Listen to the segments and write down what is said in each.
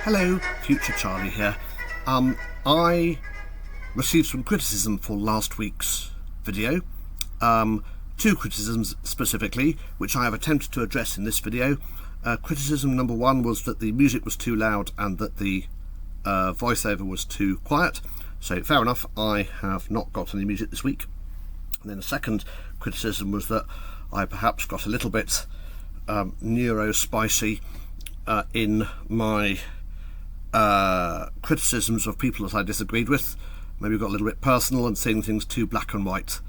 Hello, Future Charlie here. I received some criticism for last week's video. Two criticisms specifically, which I have attempted to address in this video. Criticism number one was that the music was too loud and that the voiceover was too quiet. So fair enough, I have not got any music this week. And then the second criticism was that I perhaps got a little bit neuro-spicy in my criticisms of people that I disagreed with. Maybe got a little bit personal and seeing things too black and white,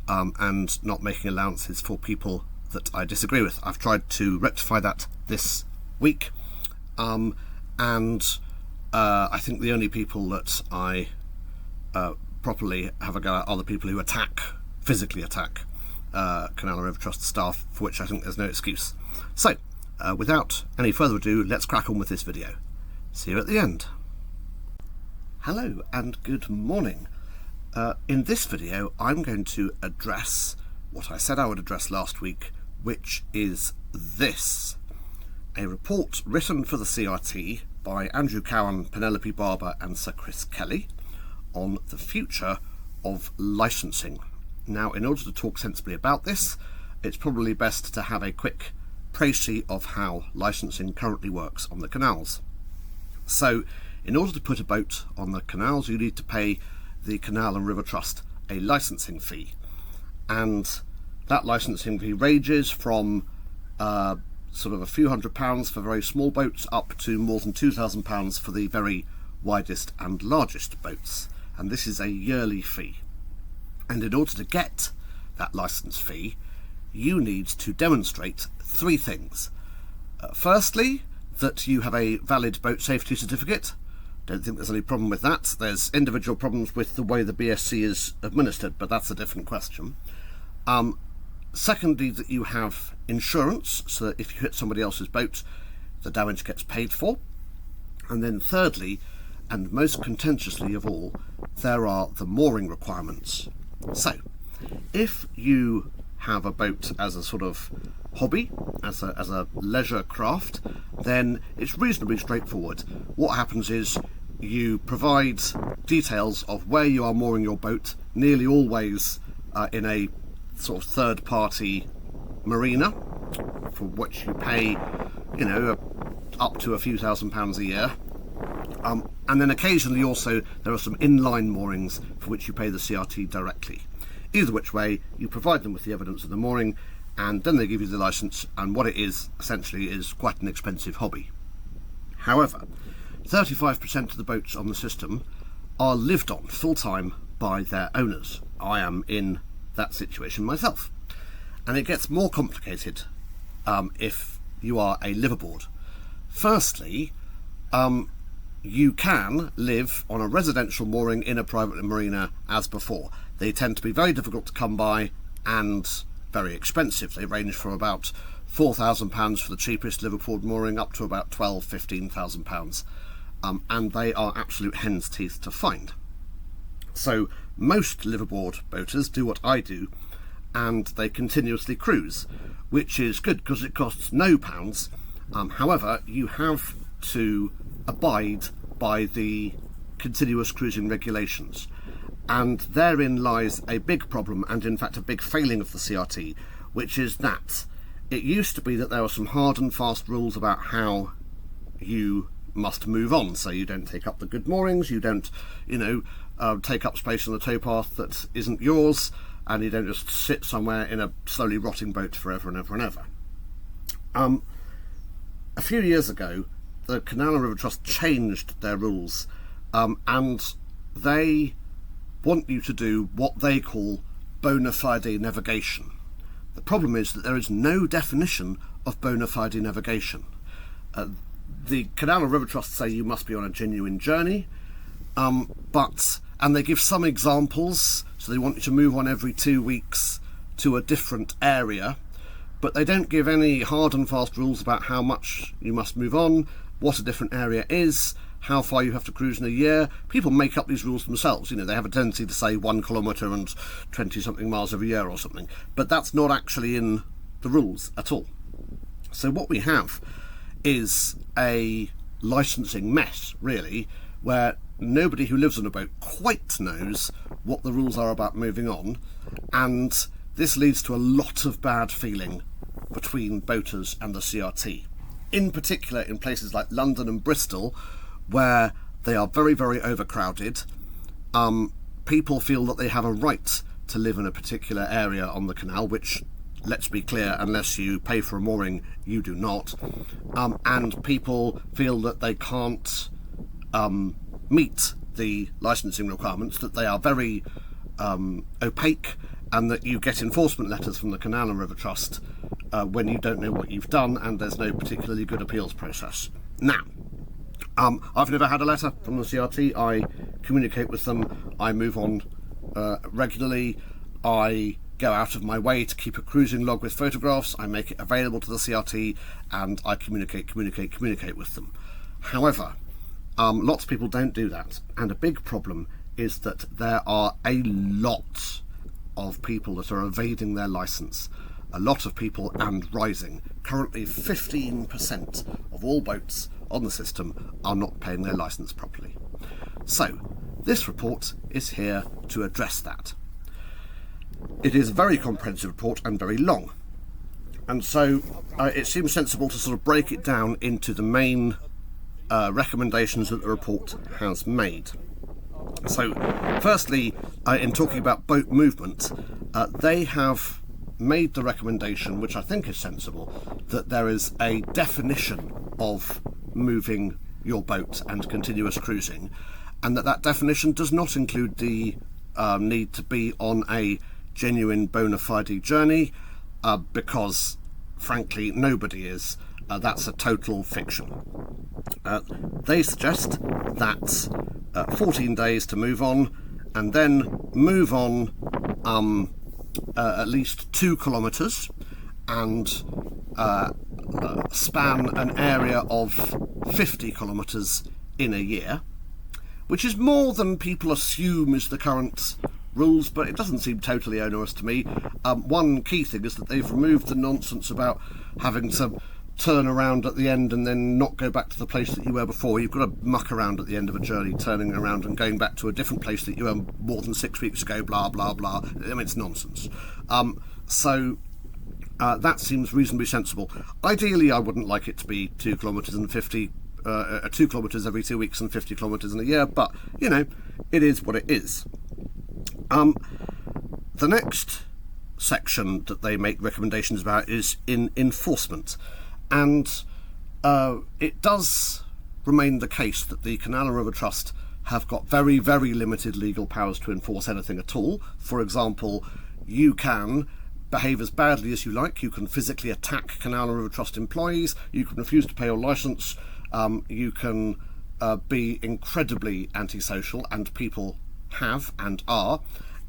and not making allowances for people that I disagree with. I've tried to rectify that this week, and I think the only people that I properly have a go at are the people who physically attack Canal and River Trust staff, for which I think there's no excuse. So, without any further ado, let's crack on with this video. See you at the end. Hello and good morning. In this video I'm going to address what I said I would address last week, which is this. A report written for the CRT by Andrew Cowan, Penelope Barber and Sir Chris Kelly on the future of licensing. Now, in order to talk sensibly about this, it's probably best to have a quick précis of how licensing currently works on the canals. So, in order to put a boat on the canals, you need to pay the Canal and River Trust a licensing fee, and that licensing fee ranges from sort of a few £100s for very small boats up to more than £2,000 for the very widest and largest boats, and this is a yearly fee. And in order to get that license fee, you need to demonstrate three things. Firstly, that you have a valid boat safety certificate. Don't think there's any problem with that. There's individual problems with the way the BSc is administered, but that's a different question. Secondly, that you have insurance, so that if you hit somebody else's boat, the damage gets paid for. And then thirdly, and most contentiously of all, there are the mooring requirements. So, if you have a boat as a sort of hobby, as a leisure craft, then it's reasonably straightforward. What happens is you provide details of where you are mooring your boat, nearly always in a sort of third-party marina, for which you pay, up to a few £1,000s a year. And then occasionally also there are some inline moorings for which you pay the CRT directly. Either which way, you provide them with the evidence of the mooring, and then they give you the licence, and what it is, essentially, is quite an expensive hobby. However, 35% of the boats on the system are lived on full-time by their owners. I am in that situation myself. And it gets more complicated if you are a liveaboard. Firstly, you can live on a residential mooring in a private marina as before. They tend to be very difficult to come by and very expensive. They range from about £4,000 for the cheapest liveaboard mooring up to about £12,000–£15,000, and they are absolute hen's teeth to find. So most liveaboard boaters do what I do, and they continuously cruise, which is good because it costs no pounds. However, you have to abide by the continuous cruising regulations, and therein lies a big problem, and in fact a big failing of the CRT, which is that it used to be that there were some hard and fast rules about how you must move on. So you don't take up the good moorings, you don't take up space on the towpath that isn't yours, and you don't just sit somewhere in a slowly rotting boat forever and ever and ever. A few years ago, the Canal and River Trust changed their rules, and they want you to do what they call bona fide navigation. The problem is that there is no definition of bona fide navigation. The Canal and River Trust say you must be on a genuine journey, and they give some examples, so they want you to move on every 2 weeks to a different area, but they don't give any hard and fast rules about how much you must move on, what a different area is, how far you have to cruise in a year. People make up these rules themselves. They have a tendency to say 1 kilometre and 20-something miles every year or something, but that's not actually in the rules at all. So what we have is a licensing mess, really, where nobody who lives on a boat quite knows what the rules are about moving on, and this leads to a lot of bad feeling between boaters and the CRT. In particular in places like London and Bristol, where they are very, very overcrowded. People feel that they have a right to live in a particular area on the canal, which, let's be clear, unless you pay for a mooring, you do not. And people feel that they can't meet the licensing requirements, that they are very opaque, and that you get enforcement letters from the Canal and River Trust when you don't know what you've done, and there's no particularly good appeals process. Now, I've never had a letter from the CRT. I communicate with them. I move on regularly. I go out of my way to keep a cruising log with photographs. I make it available to the CRT, and I communicate with them. However, lots of people don't do that, and a big problem is that there are a lot of people that are evading their licence. A lot of people, and rising. Currently 15% of all boats on the system are not paying their licence properly. So this report is here to address that. It is a very comprehensive report and very long, and so it seems sensible to sort of break it down into the main recommendations that the report has made. So firstly, in talking about boat movement, they have made the recommendation, which I think is sensible, that there is a definition of moving your boat and continuous cruising, and that definition does not include the need to be on a genuine bona fide journey, because frankly nobody is. That's a total fiction. They suggest that 14 days to move on, and then move on at least 2 kilometres and span an area of 50 kilometres in a year, which is more than people assume is the current rules, but it doesn't seem totally onerous to me. One key thing is that they've removed the nonsense about having to turn around at the end and then not go back to the place that you were before. You've got to muck around at the end of a journey, turning around and going back to a different place that you were more than 6 weeks ago, blah, blah, blah. I mean, it's nonsense. So that seems reasonably sensible. Ideally, I wouldn't like it to be 2 kilometres and 50, 2 kilometres every 2 weeks and 50 kilometres in a year, but, you know, it is what it is. The next section that they make recommendations about is in enforcement. And it does remain the case that the Canal and River Trust have got very, very limited legal powers to enforce anything at all. For example, you can behave as badly as you like. You can physically attack Canal and River Trust employees. You can refuse to pay your licence. You can be incredibly antisocial, and people have and are.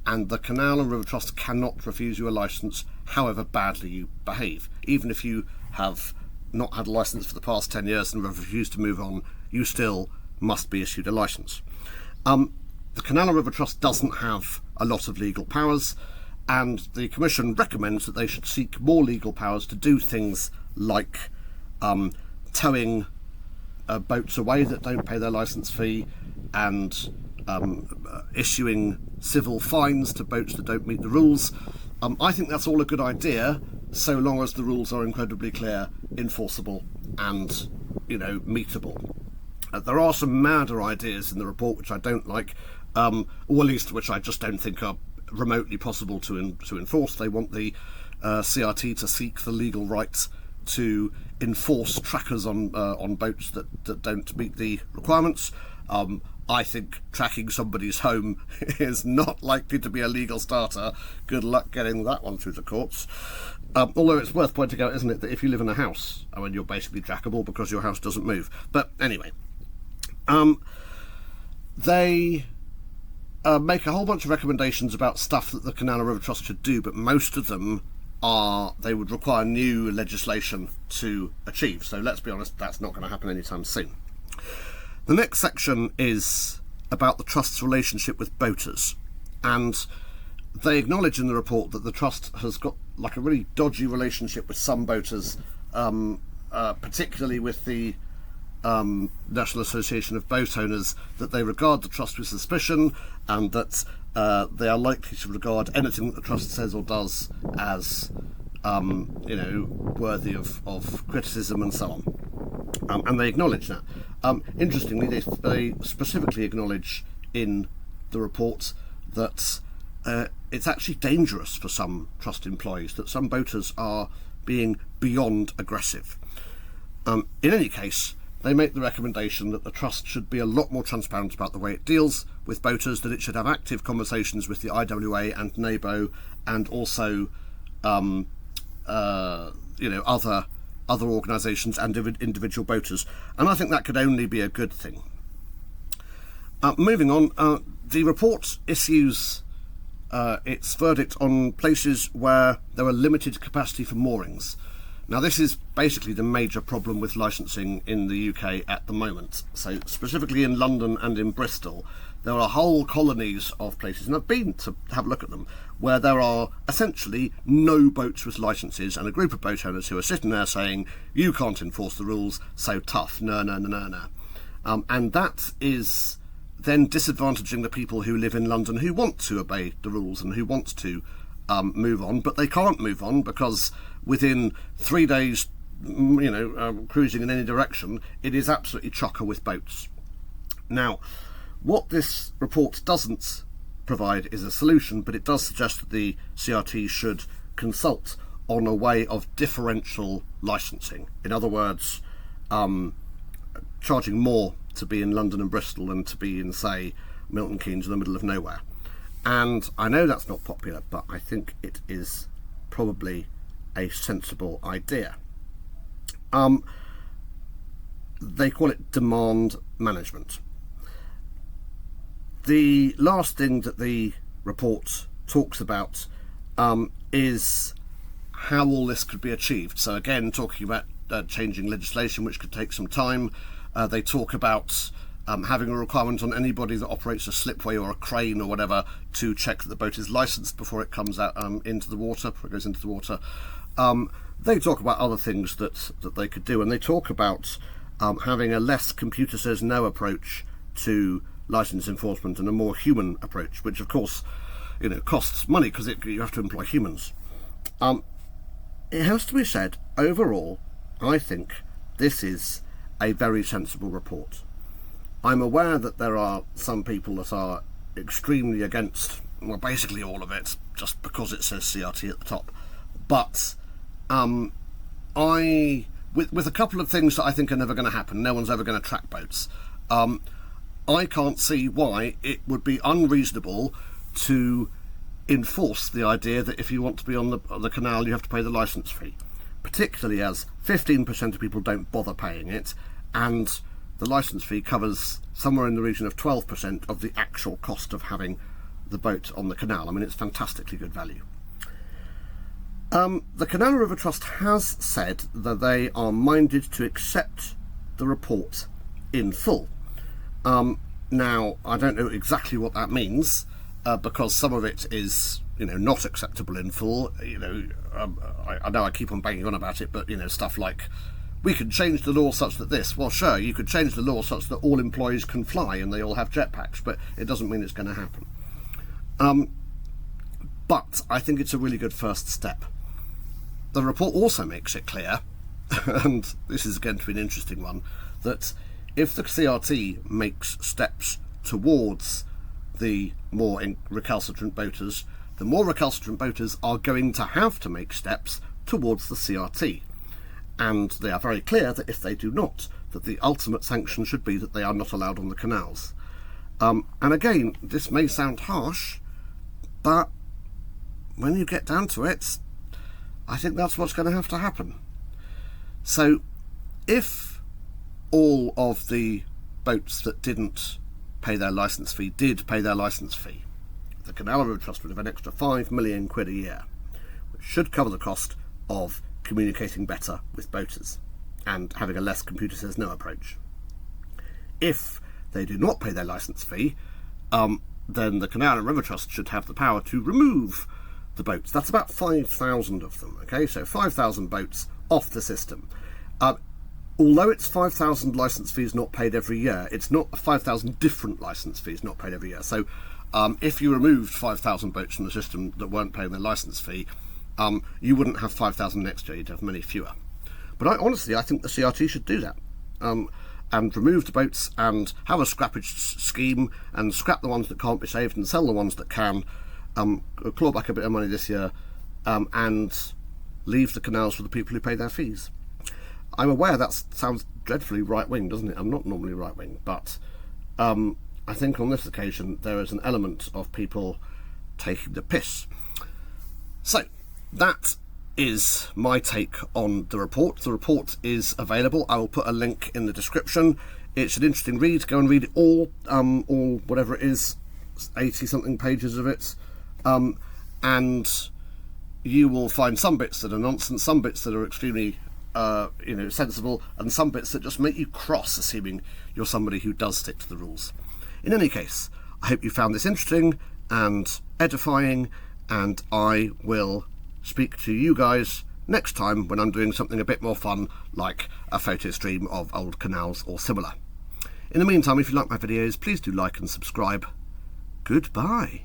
And the Canal and River Trust cannot refuse you a licence however badly you behave. Even if you have not had a licence for the past 10 years and refused to move on, you still must be issued a licence. The Canal and River Trust doesn't have a lot of legal powers, and the Commission recommends that they should seek more legal powers to do things like towing boats away that don't pay their licence fee, and issuing civil fines to boats that don't meet the rules. I think that's all a good idea, so long as the rules are incredibly clear, enforceable, and, you know, meetable. There are some madder ideas in the report which I don't like, or at least which I just don't think are remotely possible to enforce. They want the CRT to seek the legal right to enforce trackers on boats that don't meet the requirements. I think tracking somebody's home is not likely to be a legal starter. Good luck getting that one through the courts. Although it's worth pointing out, isn't it, that if you live in a house, I mean, you're basically trackable because your house doesn't move. But anyway, they make a whole bunch of recommendations about stuff that the Canal and River Trust should do, but most of them they would require new legislation to achieve. So let's be honest, that's not going to happen anytime soon. The next section is about the Trust's relationship with boaters, and they acknowledge in the report that the Trust has got like a really dodgy relationship with some boaters, particularly with the National Association of Boat Owners that they regard the trust with suspicion, and that they are likely to regard anything that the trust says or does as worthy of criticism and so on. And they acknowledge that. Interestingly, they specifically acknowledge in the report that it's actually dangerous for some trust employees, that some boaters are being beyond aggressive. In any case, they make the recommendation that the trust should be a lot more transparent about the way it deals with boaters, that it should have active conversations with the IWA and NABO, and also other organisations and individual boaters. And I think that could only be a good thing. Moving on, the report issues its verdict on places where there are limited capacity for moorings. Now, this is basically the major problem with licensing in the UK at the moment. So specifically in London and in Bristol, there are whole colonies of places, and I've been to have a look at them, where there are essentially no boats with licences and a group of boat owners who are sitting there saying, you can't enforce the rules, so tough, no. And that is then disadvantaging the people who live in London who want to obey the rules and who want to move on, but they can't move on because within 3 days, cruising in any direction, it is absolutely chocker with boats. Now, what this report doesn't provide is a solution, but it does suggest that the CRT should consult on a way of differential licensing. In other words, charging more to be in London and Bristol than to be in, say, Milton Keynes in the middle of nowhere. And I know that's not popular, but I think it is probably a sensible idea. They call it demand management. The last thing that the report talks about is how all this could be achieved. So again, talking about changing legislation, which could take some time. They talk about having a requirement on anybody that operates a slipway or a crane or whatever to check that the boat is licensed before it comes out into the water, before it goes into the water. They talk about other things that they could do, and they talk about having a less computer says no approach to licence enforcement and a more human approach, which of course costs money because you have to employ humans. It has to be said, overall, I think this is a very sensible report. I'm aware that there are some people that are extremely against, well, basically all of it, just because it says CRT at the top. But with a couple of things that I think are never going to happen, no one's ever going to track boats. I can't see why it would be unreasonable to enforce the idea that if you want to be on the canal, you have to pay the licence fee, particularly as 15% of people don't bother paying it, and the licence fee covers somewhere in the region of 12% of the actual cost of having the boat on the canal. I mean, it's fantastically good value. The Canal River Trust has said that they are minded to accept the report in full. Now, I don't know exactly what that means, because some of it is, not acceptable in full. I know I keep on banging on about it, but, stuff like, we could change the law such that this. Well, sure, you could change the law such that all employees can fly and they all have jetpacks, but it doesn't mean it's going to happen. But I think it's a really good first step. The report also makes it clear, and this is going to be an interesting one, that if the CRT makes steps towards the more recalcitrant boaters, the more recalcitrant boaters are going to have to make steps towards the CRT. And they are very clear that if they do not, that the ultimate sanction should be that they are not allowed on the canals. And again, this may sound harsh, but when you get down to it, I think that's what's going to have to happen. So if all of the boats that didn't pay their licence fee did pay their licence fee, the Canal River Trust would have an extra £5 million a year, which should cover the cost of communicating better with boaters and having a less computer says no approach. If they do not pay their licence fee, then the Canal and River Trust should have the power to remove the boats. That's about 5,000 of them, okay? So 5,000 boats off the system. although it's 5,000 licence fees not paid every year, it's not 5,000 different licence fees not paid every year. So if you removed 5,000 boats from the system that weren't paying their licence fee, you wouldn't have 5,000 next year, you'd have many fewer. But honestly, I think the CRT should do that. And remove the boats and have a scrappage scheme and scrap the ones that can't be saved and sell the ones that can, claw back a bit of money this year, and leave the canals for the people who pay their fees. I'm aware that sounds dreadfully right-wing, doesn't it? I'm not normally right-wing, but I think on this occasion there is an element of people taking the piss. So, that is my take on the report. The report is available. I will put a link in the description. It's an interesting read. Go and read it all whatever it is, 80-something pages of it, and you will find some bits that are nonsense, some bits that are extremely sensible, and some bits that just make you cross, assuming you're somebody who does stick to the rules. In any case, I hope you found this interesting and edifying, and I will speak to you guys next time when I'm doing something a bit more fun, like a photo stream of old canals or similar. In the meantime, if you like my videos, please do like and subscribe. Goodbye.